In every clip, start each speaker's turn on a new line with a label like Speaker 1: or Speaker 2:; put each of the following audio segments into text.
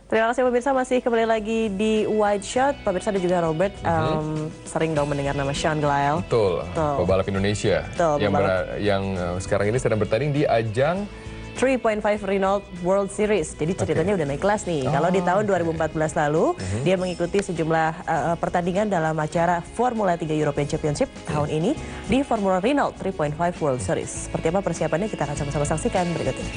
Speaker 1: Terima kasih pemirsa, masih kembali lagi di Wide Shot. Pemirsa dan juga Robert sering dong mendengar nama Sean Glyle.
Speaker 2: Betul, pebalap Indonesia.
Speaker 1: Betul,
Speaker 2: yang sekarang ini sedang bertanding di ajang
Speaker 1: 3.5 Renault World Series. Jadi ceritanya udah naik kelas nih. Kalau di tahun 2014 lalu, dia mengikuti sejumlah pertandingan dalam acara Formula 3 European Championship. Tahun ini di Formula Renault 3.5 World Series. Seperti apa persiapannya, kita akan sama-sama saksikan berikut ini.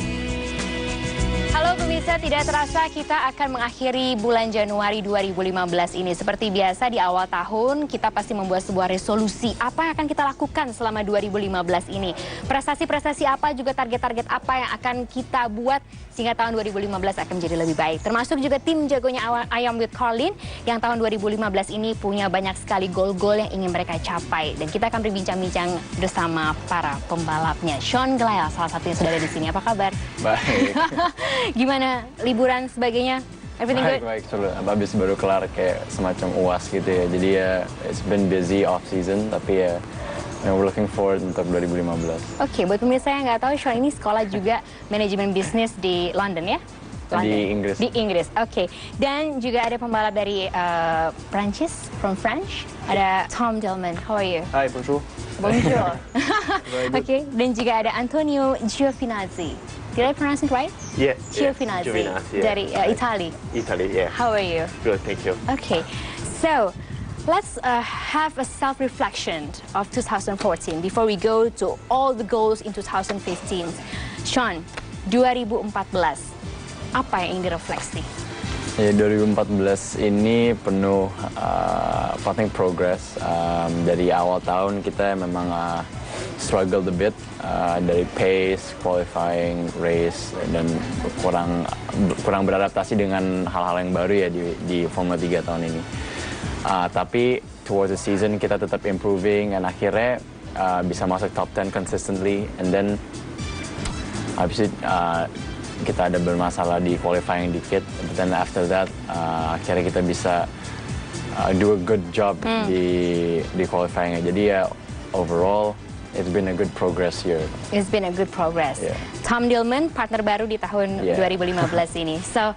Speaker 3: Halo pemirsa, tidak terasa kita akan mengakhiri bulan Januari 2015 ini. Seperti biasa di awal tahun kita pasti membuat sebuah resolusi apa yang akan kita lakukan selama 2015 ini. Prestasi-prestasi apa, juga target-target apa yang akan kita buat sehingga tahun 2015 akan menjadi lebih baik. Termasuk juga tim jagonya I Am With Carlin yang tahun 2015 ini punya banyak sekali gol-gol yang ingin mereka capai. Dan kita akan berbincang-bincang bersama para pembalapnya. Sean Glyle salah satu yang sudah ada di sini. Apa kabar?
Speaker 4: Baik.
Speaker 3: Gimana liburan sebagainya? Everything good?
Speaker 4: Baik, habis baru kelar kayak semacam UAS gitu ya. Jadi ya, it's been busy off season, tapi ya, we're looking forward untuk 2015.
Speaker 3: Oke, buat pemirsa yang nggak tahu, Sean ini sekolah juga manajemen bisnis di London ya? London.
Speaker 4: Di Inggris.
Speaker 3: Di Inggris, oke. Dan juga ada pembalap dari Prancis, from French. Ada Tom Dillman. How are you?
Speaker 4: Hi, bonjour.
Speaker 3: Bonjour. Oke, dan juga ada Antonio Giovinazzi. Did I pronounce it right?
Speaker 5: Yeah.
Speaker 3: Giovinazzi.
Speaker 5: Giovinazzi,
Speaker 3: Dari Italy.
Speaker 5: Italy, yeah.
Speaker 3: How are you?
Speaker 5: Good, thank you.
Speaker 3: Okay, so let's have a self-reflection of 2014 before we go to all the goals in 2015. Sean, 2014, apa yang ingin direfleksi?
Speaker 4: Ya, 2014 ini penuh penting progress. Dari awal tahun kita memang struggle a bit dari pace, qualifying, race, dan kurang beradaptasi dengan hal-hal yang baru ya di Formula 3 tahun ini. Tapi towards the season kita tetap improving, dan akhirnya bisa masuk top 10 consistently, and then habis itu kita ada bermasalah di qualifying dikit, but then after that akhirnya kita bisa do a good job di qualifying. Jadi ya overall it's been a good progress here.
Speaker 3: It's been a good progress.
Speaker 4: Yeah.
Speaker 3: Tom Dillman, partner baru di tahun 2015 ini. So,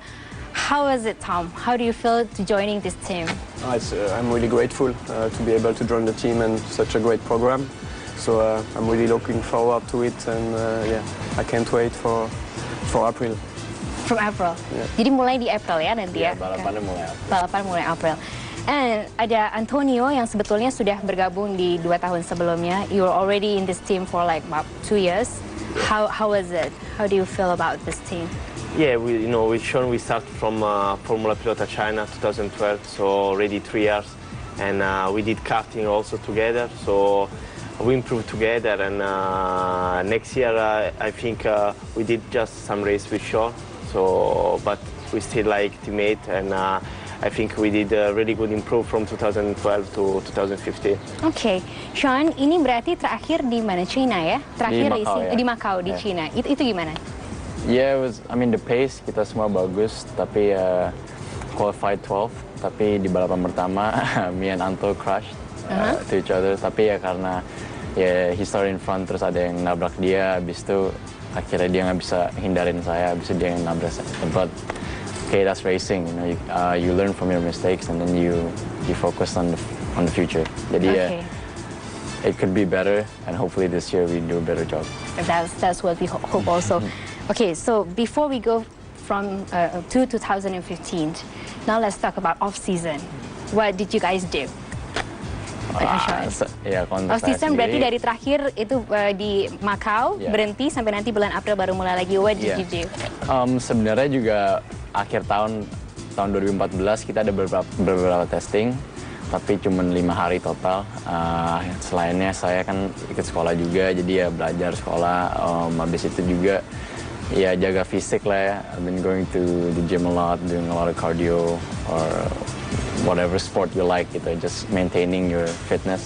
Speaker 3: how was it, Tom? How do you feel to joining this team?
Speaker 6: I'm really grateful to be able to join the team and such a great program. So I'm really looking forward to it, and I can't wait for April.
Speaker 3: From April.
Speaker 6: Yeah.
Speaker 3: Jadi mulai di April ya nanti ya.
Speaker 4: Balapannya mulai April.
Speaker 3: Balapan mulai April. And ada Antonio yang sebetulnya sudah bergabung di 2 tahun sebelumnya. You were already in this team for like about 2 years. How was it? How do you feel about this team?
Speaker 5: Yeah, with Sean we start from Formula Pilota China 2012, so already 3 years, and we did karting also together. So we improved together, and next year I think we did just some race with Sean. So, but we still like teammate, and I think we did a really good improve from 2012 to 2015.
Speaker 3: Okay, Sean, ini berarti terakhir di mana, China ya? Terakhir
Speaker 4: di Macau,
Speaker 3: di Macau, di China. Itu gimana?
Speaker 4: Yeah, the pace kita semua bagus, tapi qualified 12, tapi di balapan pertama me and Anto crashed to each other, tapi ya karena he started in front, terus ada yang nabrak dia, habis itu akhirnya dia nggak bisa hindarin saya, habis itu dia yang nabrak saya. But okay, that's racing, you learn from your mistakes, and then you focus on the future. Jadi it could be better, and hopefully this year we do a better job.
Speaker 3: That's what we hope also. Okay, so before we go from to 2015, now let's talk about off season. What did you guys do? Off season berarti dari terakhir itu di Macau, berhenti sampai nanti bulan April baru mulai lagi. What did you do?
Speaker 4: Sebenarnya juga akhir tahun 2014 kita ada beberapa testing, tapi cuma 5 hari total. Selainnya saya kan ikut sekolah juga, jadi ya belajar sekolah. Habis itu juga ya jaga fisik lah ya. I've been going to the gym a lot, doing a lot of cardio or whatever sport you like gitu, just maintaining your fitness.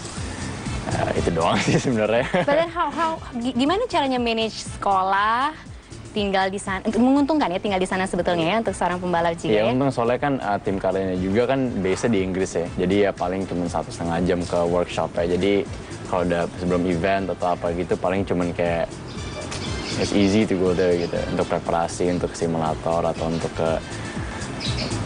Speaker 4: Itu doang sih sebenarnya.
Speaker 3: But then gimana caranya manage sekolah tinggal di sana, menguntungkan ya tinggal di sana sebetulnya ya untuk seorang pembalap juga
Speaker 4: Iya,
Speaker 3: ya.
Speaker 4: untung soalnya kan tim Carlin juga kan base di Inggris ya. Jadi ya paling cuma 1,5 jam ke workshop ya. Jadi kalau udah sebelum event atau apa gitu paling cuman kayak it's easy to go there gitu. Untuk preparasi, untuk simulator atau untuk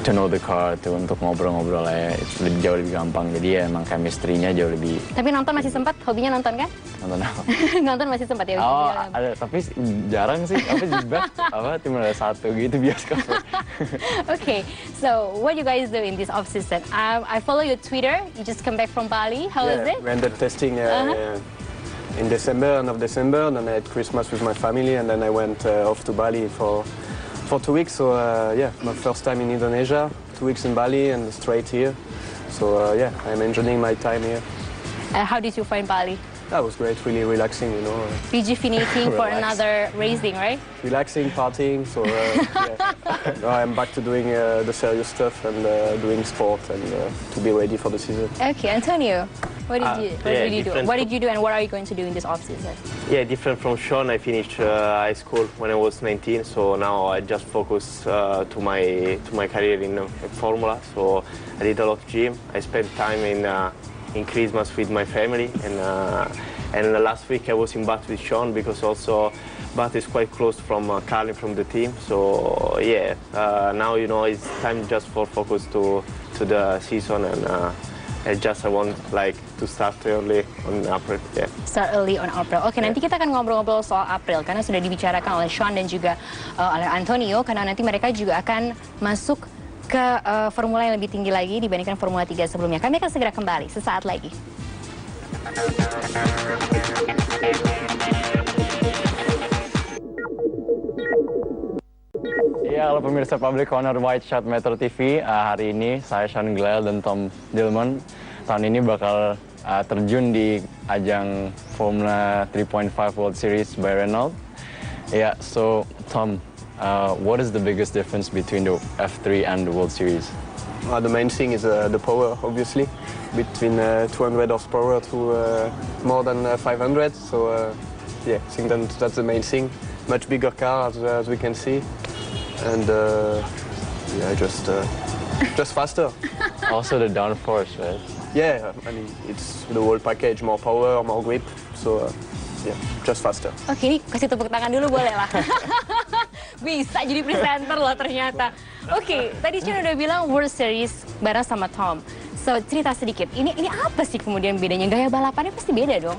Speaker 4: to know the car, untuk ngobrol-ngobrol ya, jauh lebih gampang. Jadi ya emang chemistry-nya jauh lebih.
Speaker 3: Tapi nonton masih sempat, hobinya nonton kan?
Speaker 4: Nonton apa?
Speaker 3: Nonton masih sempat ya?
Speaker 4: Oh, ada, tapi jarang sih. Apa jebak? Apa cuma ada satu gitu bioskop.
Speaker 3: Okay, so what you guys do in this off season? I follow your Twitter. You just come back from Bali. How was it?
Speaker 6: We ended testing in December, end of December. Then I had Christmas with my family, and then I went off to Bali for 2 weeks. So yeah, my first time in Indonesia, 2 weeks in Bali, and straight here. So yeah, I'm enjoying my time here.
Speaker 3: How did you find Bali?
Speaker 6: That was great, really relaxing, you know.
Speaker 3: Rejuvenating for
Speaker 6: Relax.
Speaker 3: another racing, right?
Speaker 6: Relaxing, partying. So yeah. Now I'm back to doing the serious stuff and doing sport and to be ready for the season.
Speaker 3: Okay, Antonio, what did you do?
Speaker 5: different
Speaker 3: What did you do, and what are you going to do in this off season?
Speaker 5: Yeah, different from Sean. I finished high school when I was 19, so now I just focus to my career in Formula. So I did a lot of gym. I spent time in Christmas with my family, and last week I was in Bath with Sean because also Bath is quite close from Carlin from the team. So yeah, now you know it's time just for focus to the season and. I want like to start early on April. Yeah.
Speaker 3: Start early on April. Oke, nanti kita akan ngobrol-ngobrol soal April karena sudah dibicarakan oleh Sean dan juga oleh Antonio karena nanti mereka juga akan masuk ke formula yang lebih tinggi lagi dibandingkan Formula 3 sebelumnya. Kami akan segera kembali sesaat lagi.
Speaker 4: Ya, halo pemirsa Public Corner White Shot Metro TV. Hari ini saya Sean Glyle dan Tom Dillman tahun ini bakal terjun di ajang Formula 3.5 World Series by Renault. Yeah, so Tom, what is the biggest difference between the F3 and the World Series?
Speaker 6: The main thing is the power, obviously, between 200 horsepower to more than 500. So yeah, I think that's the main thing. Much bigger car as we can see. And yeah, just faster.
Speaker 4: Also the downforce, right?
Speaker 6: Yeah, I mean it's the whole package, more power, more grip. So yeah, just faster.
Speaker 3: Oke, ini kasih tepuk tangan dulu boleh lah. Bisa jadi presenter loh ternyata. Oke, tadi Sean udah bilang World Series bareng sama Tom. So, cerita sedikit, ini apa sih kemudian bedanya? Gaya balapannya pasti beda dong?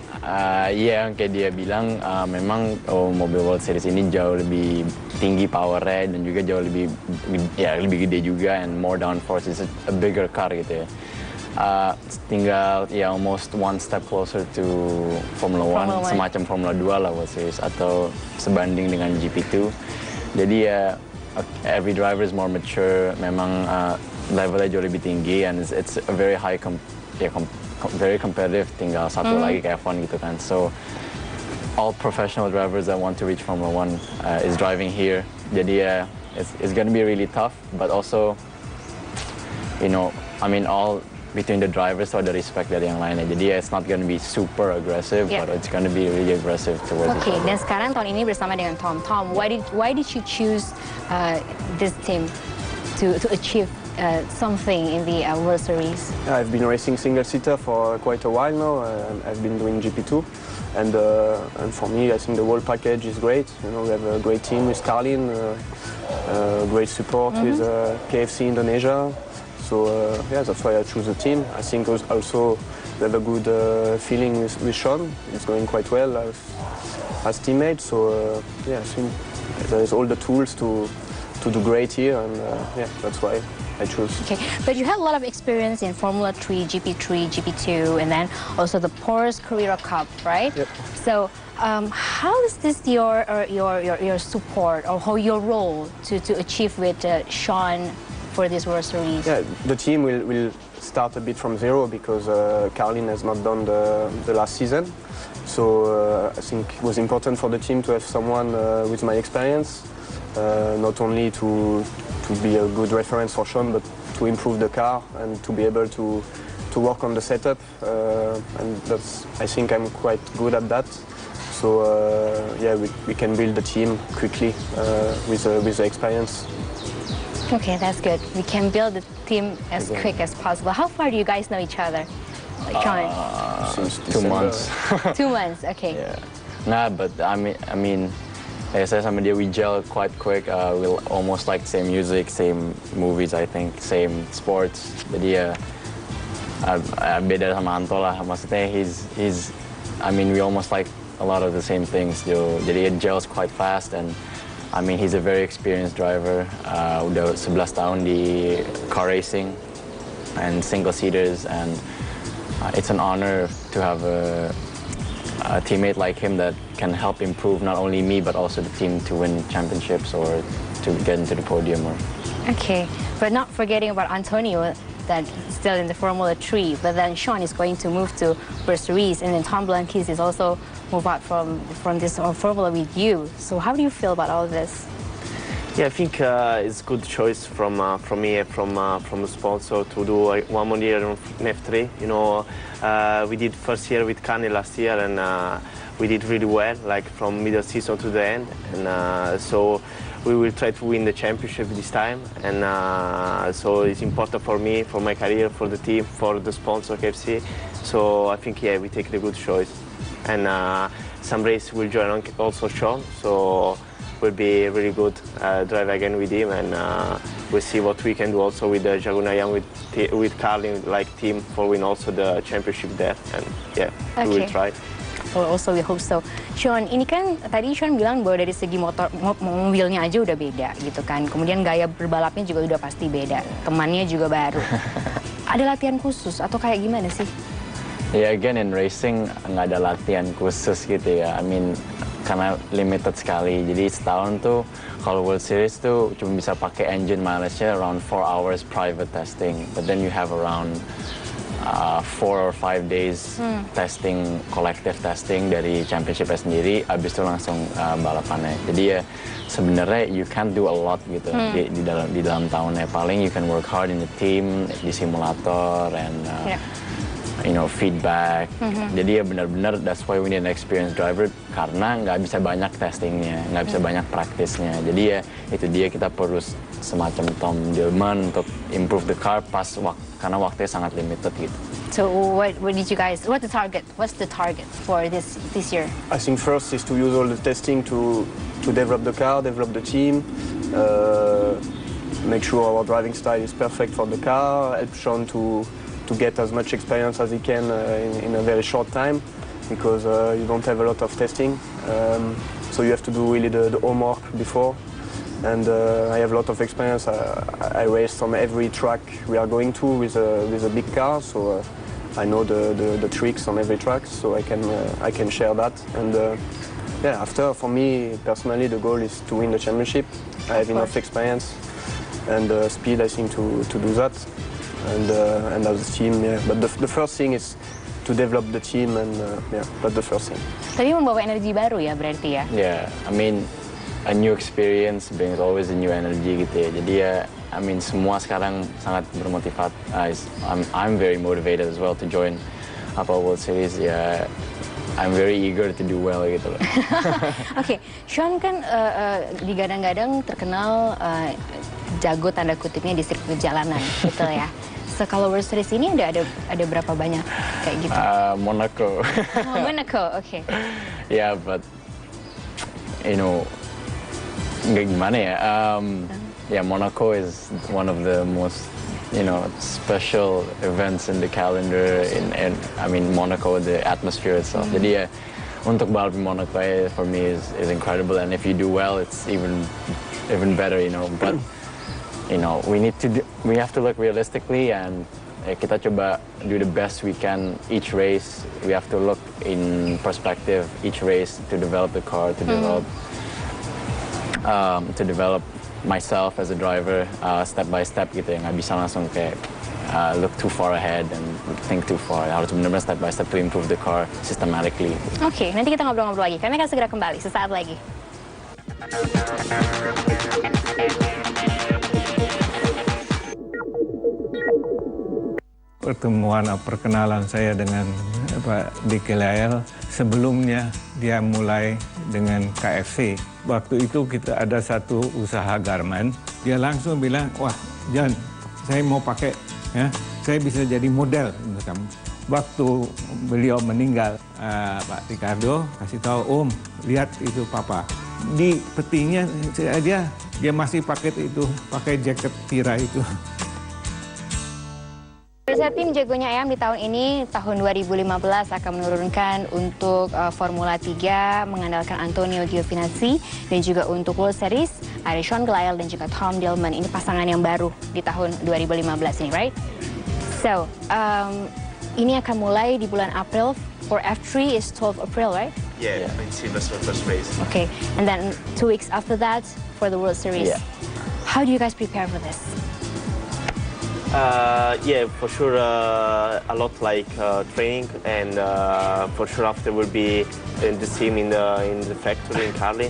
Speaker 4: Iya, kayak dia bilang memang mobil World Series ini jauh lebih tinggi powernya dan juga jauh lebih gede juga and more downforce, it's a bigger car gitu ya. Tinggal ya almost one step closer to Formula 1, semacam Formula 2 lah World Series atau sebanding dengan GP2. Jadi ya every driver is more mature, memang levelnya jauh lebih tinggi and it's a very high very competitive, tinggal satu lagi ke F1 gitu kan. So all professional drivers that want to reach Formula 1 is driving here. Jadi it's going to be really tough, but also you know, I mean all between the drivers so ada respect dari yang lainnya. Jadi it's not going to be super aggressive, but it's going to be really aggressive towards each other.
Speaker 3: Dan sekarang tahun ini bersama dengan Tom. Tom, why did you choose this team to achieve something in the World Series?
Speaker 6: I've been racing single-seater for quite a while now. I've been doing GP2, and for me, I think the whole package is great. You know, we have a great team with Carlin, great support with KFC Indonesia. So yeah, that's why I choose the team. I think also we have a good feeling with Sean. It's going quite well as teammates. So yeah, I think there's all the tools to do great here, and yeah, that's why I choose.
Speaker 3: Okay, but you have a lot of experience in Formula 3, GP3, GP2, and then also the Porsche Carrera Cup, right?
Speaker 6: Yep.
Speaker 3: So how is this your support or how your role to achieve with Sean for this World Series?
Speaker 6: Yeah, the team will start a bit from zero because Carlin has not done the last season. So I think it was important for the team to have someone with my experience, not only to be a good reference for Sean, but to improve the car and to be able to work on the setup. And I think I'm quite good at that. So yeah, we can build the team quickly with the experience.
Speaker 3: Okay, that's good. We can build the team as quick as possible. How far do you guys know each other? Like Sean?
Speaker 6: Since
Speaker 4: 2
Speaker 6: December.
Speaker 4: months.
Speaker 3: 2 months, okay.
Speaker 4: Yeah. Nah, but I mean, like I said, sama dia we gel quite quick. We'll almost like same music, same movies, I think, same sports. Jadi ya beda sama Anto lah. Maksudnya I mean, we almost like a lot of the same things. Jadi it gels quite fast, and I mean, he's a very experienced driver. Udah 11 tahun di car racing and single seaters, and it's an honor to have a teammate like him that can help improve not only me but also the team to win championships or to get into the podium.
Speaker 3: Okay, but not forgetting about Antonio, that is still in the Formula 3, but then Sean is going to move to Berceries, and then Tom Blankis is also move out from this Formula with you. So how do you feel about all of this?
Speaker 5: Yeah, I think it's a good choice from me, from the sponsor to do 1 more year in F3. You know, we did first year with Carney last year, and we did really well, like from middle season to the end. And so we will try to win the championship this time. And so it's important for me, for my career, for the team, for the sponsor KFC. So I think, yeah, we take the good choice. And some race will join also Sean. So will be really good drive again with him, and we'll see what we can do also with the Jaguna Young with Carlin like team for win also the championship there, and yeah, we will try.
Speaker 3: Well, also we hope so. Sean, ini kan tadi Sean bilang bahwa dari segi mobilnya aja udah beda gitu kan. Kemudian gaya berbalapnya juga udah pasti beda. Temannya juga baru. Ada latihan khusus atau kayak gimana sih?
Speaker 4: Yeah, again in racing nggak ada latihan khusus gitu ya. I mean, karena limited sekali. Jadi setahun tuh kalau World Series tuh cuma bisa pakai engine mileage-nya around 4 hours private testing. But then you have around 4 or 5 days testing, collective testing dari championship-nya sendiri. Abis itu langsung balapannya. Jadi ya sebenarnya you can't do a lot gitu di dalam tahunnya. Paling you can work hard in the team, di simulator, and you know, feedback. Jadi ya benar-benar that's why we need an experienced driver, karena nggak bisa banyak testingnya, nggak bisa banyak praktisnya. Jadi ya itu dia kita perlu semacam Tom Dillman untuk improve the car karena waktunya sangat limited gitu.
Speaker 3: So what did you guys? What's the target for this year?
Speaker 6: I think first is to use all the testing to develop the car, develop the team, make sure our driving style is perfect for the car, help Sean to get as much experience as he can in a very short time, because you don't have a lot of testing. So you have to do really the homework before. And I have a lot of experience. I raced on every track we are going to with a big car, so I know the tricks on every track, so I can share that. And yeah, after, for me personally, the goal is to win the championship. I have enough experience and speed, I think, to do that. And as a team, yeah. But the first thing is to develop the team, and yeah, that's the first thing.
Speaker 3: Tapi membawa energi baru ya berarti ya?
Speaker 4: Yeah, I mean, a new experience brings always a new energy gitu ya. Jadi ya, I mean, semua sekarang sangat bermotivat. I'm very motivated as well to join World Series. Ya, I'm very eager to do well gitu loh.
Speaker 3: Oke, Sean kan digadang-gadang terkenal jago tanda kutipnya di sirkuit jalanan, betul ya? So kalau World Series ini ada berapa banyak kayak gitu?
Speaker 4: Monaco.
Speaker 3: Oh, Monaco, okay.
Speaker 4: Yeah, but you know, nggak gimana ya? Yeah, Monaco is one of the most, you know, special events in the calendar. And I mean, Monaco, the atmosphere itself. Jadi ya, untuk balap di Monaco for me is incredible. And if you do well, it's even better, you know. But you know, we have to look realistically, and kita coba do the best we can each race. We have to look in perspective each race to develop the car, to develop myself as a driver step by step gitu ya. Nggak bisa langsung kayak look too far ahead and think too far. Harus benar-benar step by step to improve the car systematically.
Speaker 3: Oke, nanti kita ngobrol-ngobrol lagi. Kami akan segera kembali sesaat lagi.
Speaker 7: pertemuan perkenalan saya dengan Pak Diki Lael. Sebelumnya dia mulai dengan KFC. Waktu itu kita ada satu usaha garment. Dia langsung bilang, wah John, saya mau pakai, ya, saya bisa jadi model untuk kamu. Waktu beliau meninggal, Pak Ricardo kasih tahu, Om, lihat itu Papa. Di petinya aja dia masih pakai itu, pakai jaket tira itu.
Speaker 3: Pemirsa, tim jagonya Ayam di tahun ini, tahun 2015 akan menurunkan untuk Formula 3 mengandalkan Antonio Giovinazzi, dan juga untuk World Series ada Sean Gelael dan juga Tom Dillman. Ini pasangan yang baru di tahun 2015 ini, right? So, ini akan mulai di bulan April. For F3 is 12 April, right?
Speaker 5: Yeah, in Silverstone first race.
Speaker 3: Okay, and then 2 weeks after that for the World Series.
Speaker 4: Yeah.
Speaker 3: How do you guys prepare for this?
Speaker 5: Yeah, for sure, a lot like training, and for sure after we'll be in the team in the factory in Carli,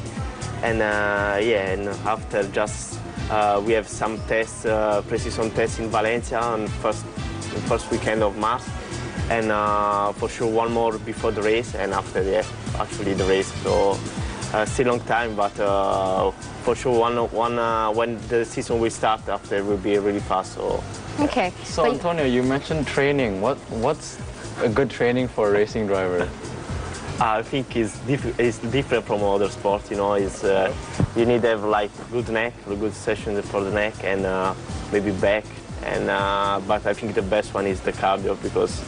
Speaker 5: and yeah, and after just we have some tests, pre-season tests in Valencia on first weekend of March, and for sure one more before the race, and after actually the race. So still long time, but for sure one when the season will start after will be really fast. So.
Speaker 3: Okay.
Speaker 4: So Antonio, you mentioned training. What's a good training for a racing driver?
Speaker 5: I think it's different from other sports. You know, you need to have like good neck, a good session for the neck, and maybe back. And but I think the best one is the cardio, because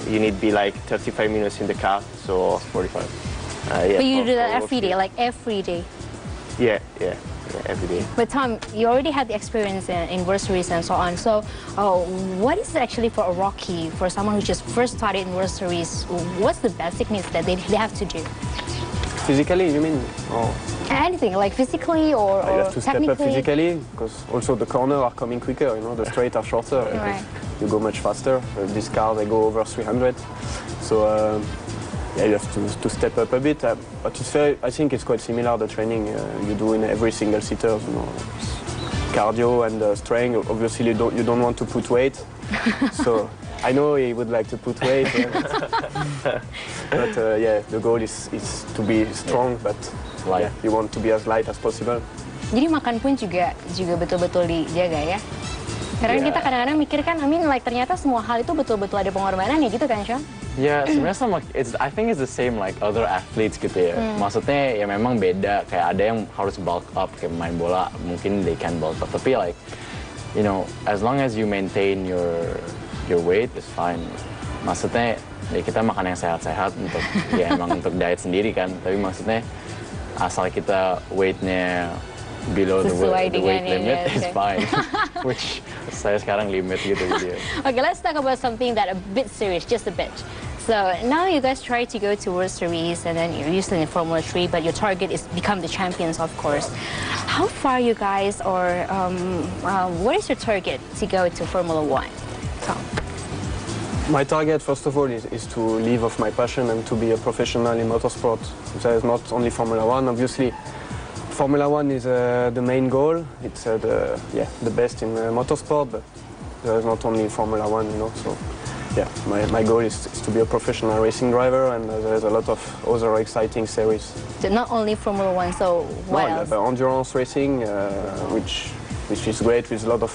Speaker 5: you need to be like 35 minutes in the car. So
Speaker 4: 45.
Speaker 5: Yeah,
Speaker 3: But you do that
Speaker 5: for
Speaker 3: every day,
Speaker 5: working.
Speaker 3: like every day.
Speaker 5: Yeah, every day.
Speaker 3: But Tom, you already had the experience in World Series and so on. So, what is it actually for a rookie, for someone who just first started in World Series? What's the basic needs that they have to do?
Speaker 6: Physically, you mean? Or
Speaker 3: Anything, like physically or
Speaker 6: you have to step up
Speaker 3: technically?
Speaker 6: physically, because also the corners are coming quicker, you know, the straight are shorter.
Speaker 3: Right.
Speaker 6: You go much faster. These cars, they go over 300. So, yeah, you have to step up a bit. But I think it's quite similar, the training you do in every single seater, you know. Cardio and strength. Obviously, you don't want to put weight. So, I know he would like to put weight. But yeah, the goal is to be strong, but yeah, you want to be as light as possible.
Speaker 3: Jadi makan pun juga betul-betul dijaga ya. Karena kita kadang-kadang mikir kan, ternyata semua hal itu betul-betul ada pengorbanan ya gitu kan, Sean?
Speaker 4: Ya, sebenarnya sama. I think it's the same like other athletes gitu ya. Maksudnya ya memang beda. Kayak ada yang harus bulk up, kayak main bola mungkin they can bulk up. Tapi like, you know, as long as you maintain your weight is fine. Maksudnya ya kita makan yang sehat-sehat untuk ya emang untuk diet sendiri kan. Tapi maksudnya asal kita weightnya below the weight limit is fine. Which saya sekarang limit gitu dia.
Speaker 3: Okay, let's talk about something that a bit serious, just a bit. So now you guys try to go to World Series, and then you're usually in Formula 3, but your target is become the champions, of course. How far you guys, or what is your target to go to Formula 1? Tom.
Speaker 6: My target, first of all, is to live off my passion and to be a professional in motorsport. There is not only Formula 1, obviously. Formula 1 is the main goal. It's the best in motorsport, but there is not only Formula 1, you know. So, yeah, my goal is to be a professional racing driver, and there's a lot of other exciting series.
Speaker 3: So not only Formula 1, so what else?
Speaker 6: Endurance racing, which is great with a lot of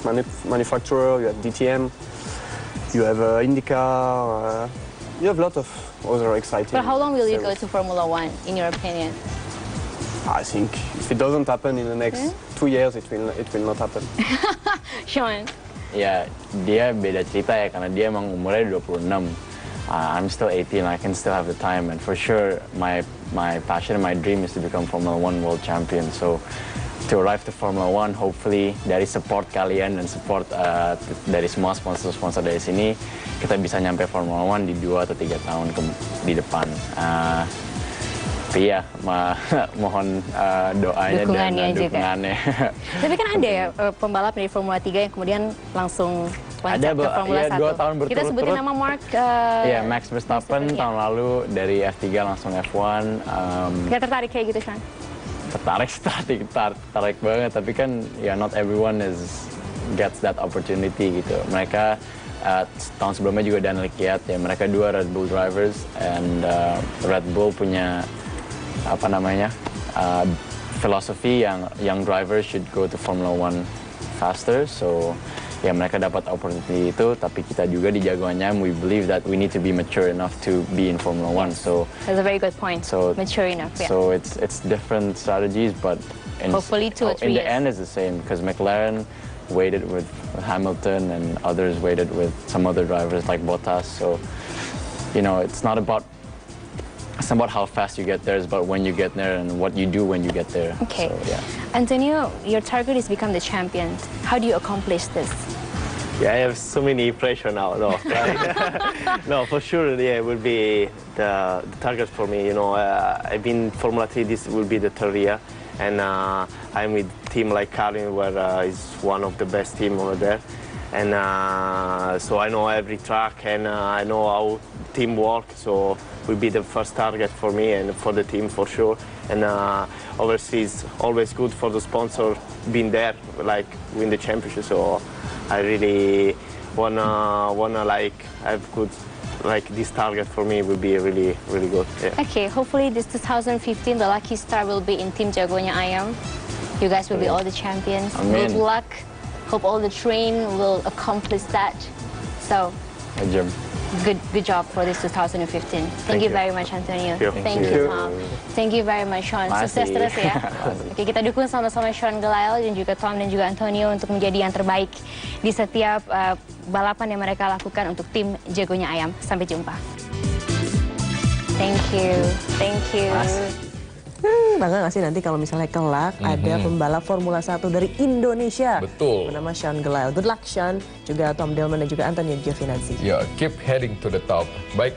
Speaker 6: manufacturers. You have DTM. You have IndyCar, you have a lot of other exciting
Speaker 3: But how long will you go
Speaker 6: series.
Speaker 3: to Formula 1, in your opinion?
Speaker 6: I think if it doesn't happen in the next 2 years, it will not happen.
Speaker 3: Sean?
Speaker 4: Ya, dia beda cerita ya, karena dia emang umurnya 26. I'm still 18, I can still have the time, and for sure my passion and my dream is to become Formula 1 world champion. So to arrive to Formula 1, hopefully dari support kalian dan support dari semua sponsor-sponsor dari sini, kita bisa nyampe Formula 1 di 2 atau 3 tahun di depan. Tapi ya, mohon doanya dan dukungannya.
Speaker 3: Tapi kan ada ya pembalap dari Formula 3 yang kemudian langsung loncat ke Formula 1.
Speaker 4: 2 tahun berturut-turut.
Speaker 3: Kita sebutin nama Mark.
Speaker 4: Iya, Max Verstappen tahun lalu dari F3 langsung F1.
Speaker 3: Gak tertarik kayak gitu, Sean?
Speaker 4: Tertarik banget, tapi kan ya not everyone gets that opportunity gitu. Mereka tahun sebelumnya juga Daniel Ricciardo, ya mereka dua Red Bull drivers, and Red Bull punya apa namanya philosophy yang young drivers should go to Formula One faster, so ya mereka dapat opportunity itu, tapi kita juga di Jagoannya we believe that we need to be mature enough to be in Formula One. So
Speaker 3: That's a very good point.
Speaker 4: So
Speaker 3: mature enough. Yeah.
Speaker 4: So it's different strategies, but
Speaker 3: Hopefully 2 or 3
Speaker 4: in the
Speaker 3: years.
Speaker 4: end it's the same, because McLaren waited with Hamilton and others waited with some other drivers like Bottas. So you know, it's not about how fast you get there, it's about when you get there and what you do when you get there.
Speaker 3: Okay.
Speaker 4: So, yeah.
Speaker 3: Antonio, your target is become the champion. How do you accomplish this?
Speaker 5: Yeah, I have so many pressure now. No, no, for sure. Yeah, it will be the target for me. You know, I've been Formula 3. This will be the 3rd year, and I'm with team like Carlin, where is one of the best team over there, and so I know every track and I know how team work. So will be the first target for me and for the team for sure. And overseas, always good for the sponsor being there, like win the championship. So I really wanna like have good, like this target for me will be really good. Yeah.
Speaker 3: Okay, hopefully this 2015, the lucky star will be in Team Jagonya Ayam. You guys will be all the champions.
Speaker 4: Amen.
Speaker 3: Good luck. Hope all the train will accomplish that. So,
Speaker 4: Hey, Jim.
Speaker 3: good job for this 2015. Thank you very much, Antonio.
Speaker 5: Thank
Speaker 3: Thank you, Tom. Thank you very much, Sean. Sukses
Speaker 4: Makasih.
Speaker 3: terus ya. Oke, kita dukung sama-sama Sean Gelael dan juga Tom dan juga Antonio untuk menjadi yang terbaik di setiap balapan yang mereka lakukan untuk tim Jagonya Ayam. Sampai jumpa. Thank you. Thank you.
Speaker 1: Bangga nggak sih nanti kalau misalnya kelak ada pembalap Formula 1 dari Indonesia.
Speaker 2: Betul.
Speaker 1: Bernama Sean Gelael. Good luck Sean, juga Tom Dillman dan juga Antonio Giovinazzi.
Speaker 2: Ya, keep heading to the top. Baik.